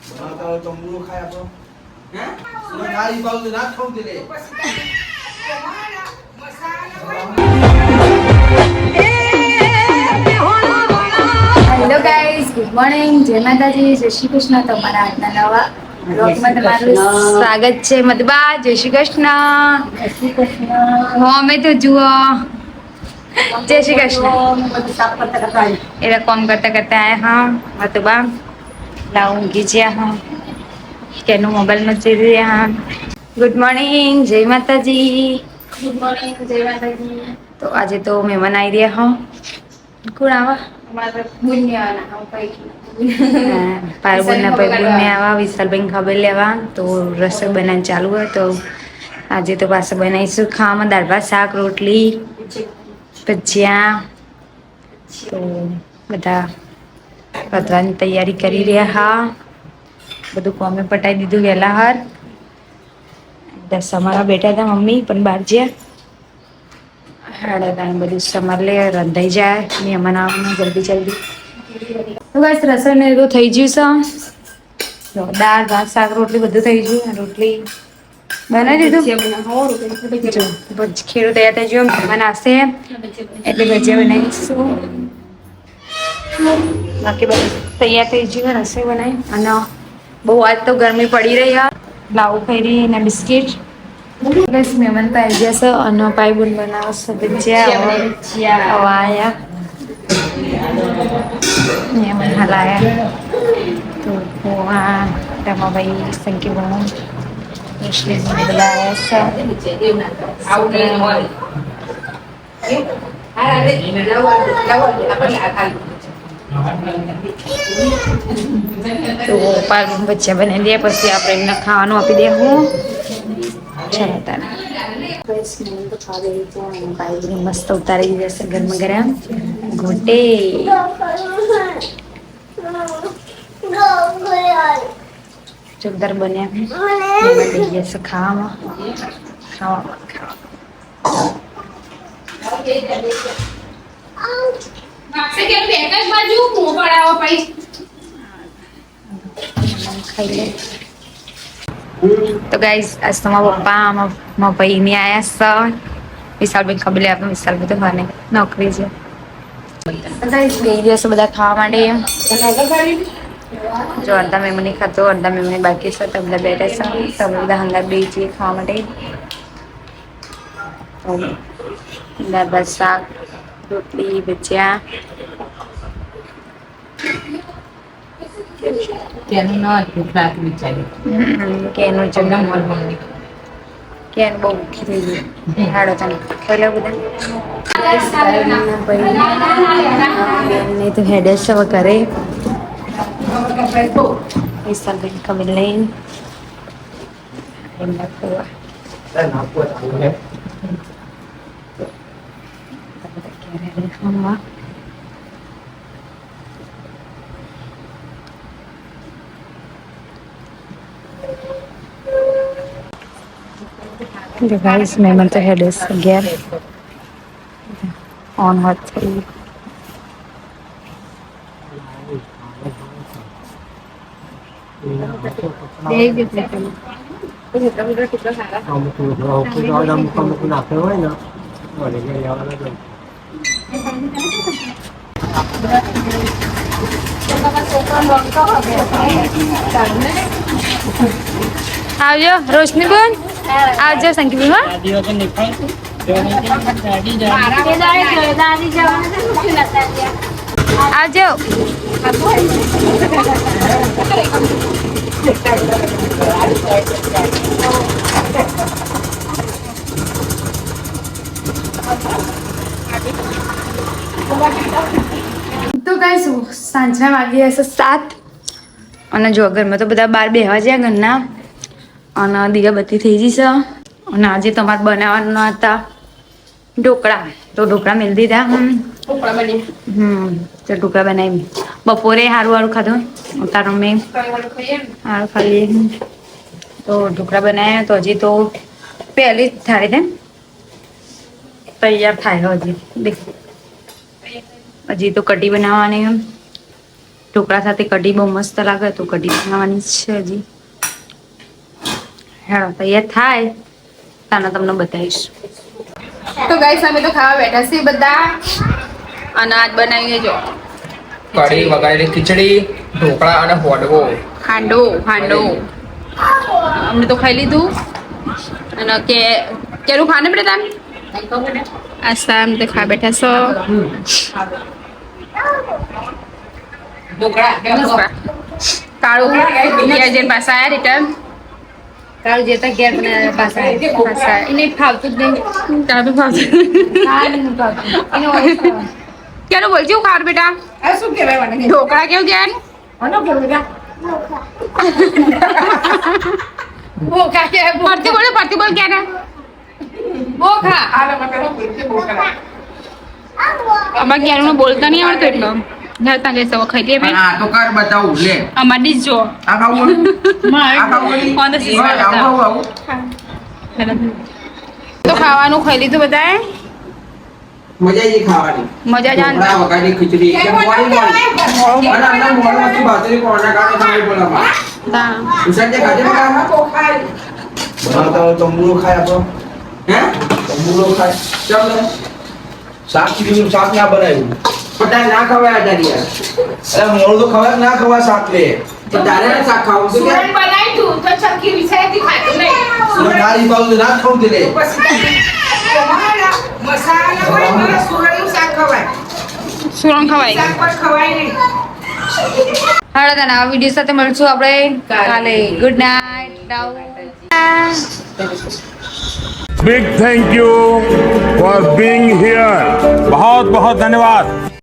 બનાવતા હોય તો મૂળો ખાય આપણો હે નારી બાજુ ના ખાવું દે હેલો ગાઈઝ, ગુડ મોર્નિંગ, જય માતાજી, જય શ્રી કૃષ્ણ. તમારા આજના નવા બ્લોગમાં તમારું સ્વાગત છે. મતબા જય શ્રી કૃષ્ણ. જય શ્રી કૃષ્ણ. અમે તો જુઓ જય શ્રી કૃષ્ણ. એરા કોમ કરતા કરતા આયા હા મતબા લાવ ઊંઘી જ્યા હા કેનો મોબાઈલ માં ચીરી રહ્યા હા. ગુડ મોર્નિંગ, જય માતાજી. ગુડ મોર્નિંગ, જય માતાજી. તો આજે તો મહેમાન આવી રહ્યા હો. કોણ આવા વિશાલભાઈ ખબર લેવા તો રસોઈ બનાવવાનું ચાલુ હોય તો આજે તો પાછું બનાવીશું ખાવામાં દાળ ભાત શાક રોટલી ભજીયા તો બધા પતવાની તૈયારી કરી રહ્યા હા. બધું કોમે પટાઈ દીધું વેલા હાર સમારા બેઠા હતા મમ્મી પણ બહાર જ્યા હાડા બધું સમાર લે રંધાઈ જાય મહેમાન આવવાનું જલ્દી જલ્દી બસ રસોઈ ને તો થઈ ગયું છે. દાળ ભાત શાક રોટલી બધું થઈ ગયું. રોટલી બનાવી દીધું. ખીરું તૈયાર થઈ ગયું. મહેમાન આવશે એટલે ભજીયા બનાવીશું. બાકી બધું તૈયાર થઈ ગયું. રસોઈ બનાવી અને બહુ આજ તો ગરમી પડી રહી યાર. લાવું ખૈરી ને બિસ્કિટ બસ મહેમાન તો આવી ગયા છે અને પાઈ બુન બનાવશે ભજીયા આયા મહેમાન હલાયા તો પોहा રમાભાઈ સંકી બનવું મુસ્લિમ બોલાયા તો પાલક બચ્ચા બનાવી દે પછી આપણે એમને ખાવાનું આપી દે હું ચાલો તારે મસ્ત ઉતારી જશે ગરમા ગરમ ઘોટે જોરદાર બન્યા જશે ખાઈ લે. તો ગાઈસ આજ તો મારા પપ્પા મારા ભાઈ ની આયા છે. વિશાલભાઈ ખબર લે આપણે વિશાલભાઈ તો મને નોકરી છે. ગાઈસ બે દિવસ બધા ખાવા માટે જો અડધા મેમની ખાતો અડધા મેમની બાકી છે. તો બધા બેઠા છે. તમે બધા હંગાત બે જઈએ ખાવા માટે દાળ ભાત શાક રોટલી ભજીયા કેનું ના ભૂખ લાગી વિચારી કેનું જગમ કેન બહુ ભૂખી થઈ ગઈ હાડો તને ખોલે બધા તો હેડે છે કરે વિશાલભાઈ ખબર લઈને गाइस मेहमान तो हेड गया ऑन हाथ થઈ આવજો રોશનીબેન આવજો સંકીબેન આવજો તો ગાઈસ સાંજના વાગી હશે 7 અને જો ઘરમાં તો બધા બહાર બેહવા જ્યાં ઘરના અને દીવાબત્તી થઈ જશે અને આજે તમારે બનાવવાના હતા ઢોકળા તો ઢોકળા મેળ દીધા તો ઢોકળા બનાવી બપોરે હારું હારું ખાધું તારો મેં હારું ખાલી તો ઢોકળા બનાવ્યા તો હજી તો પહેલી જ થાય ને તૈયાર થાય હજી દેખ હજી તો કઢી બનાવવાની ઢોકળા સાથે કઢી બહુ મસ્ત લાગે તો કઢી બનાવવાની છે હજી. હેડો તૈયાર થાય તાને તમને બતાવીશ. તો ગાઈસ અમે તો ખાવા બેઠા છીએ બધા અને આજ બનાવીએ જો કઢી વઘારેલી ખીચડી ઢોકળા અને હોડવો હાંડો અમને તો ખાઈ લીધું અને કેરું ખાને પડે તાન આસ્તા એમ તો ખા બેઠા છો કાળું જઈને પાછા આયા રિટર્ન કાળું જેતા ઘેર પાછા એને ફાવતું જ નહીં કાળું ફાવતું કેનું બોલજો ખાર બેટા શું કહેવાય મને ઢોકળા કેવું કે પરથી બોલ કે અમાર ક્યારે બોલતા નહીં આવડતું એટલો જતા જઈ સવા ખાઈ લઈએ આ તો કર બતાવું લે અમારી જ જો આ ખાવું તો ખાવાનું ખાઈ લીધું બધાએ મજા આવી ખાવાની મજા જ આવે. ઢોકળા વઘારેલી ખીચડી એકદમ મોડી અને અંદર મોડમાંથી બાજરી કોના કાઢે ખાવી બોલામાં ના. ઉસાડે ખાધે બકા તો તંબુરો ખાય આપણો હે તંબુરો ખાય ચાલ શાક ચીડીનું શાક ના બનાવ્યું પટાઈ ના ખવાય આચાર્ય અરે મોળ તો ખવાય ના ખવાય શાક લે તો તારે ના શાક ખાવું છે કે સુરણ બનાવી તું તો ચરકી વિચારતી ખાતું નહીં સુરણ નારી બાજુ ના ખાવું દે મસાલા હોય સુરણનું શાક ખવાય સુરણ ખવાય શાક પર ખવાય નહીં હાડા તને આ વિડીયો સાથે મળશું આપણે કાલે. Good night. Big thank you for being here. बहुत बहुत धन्यवाद.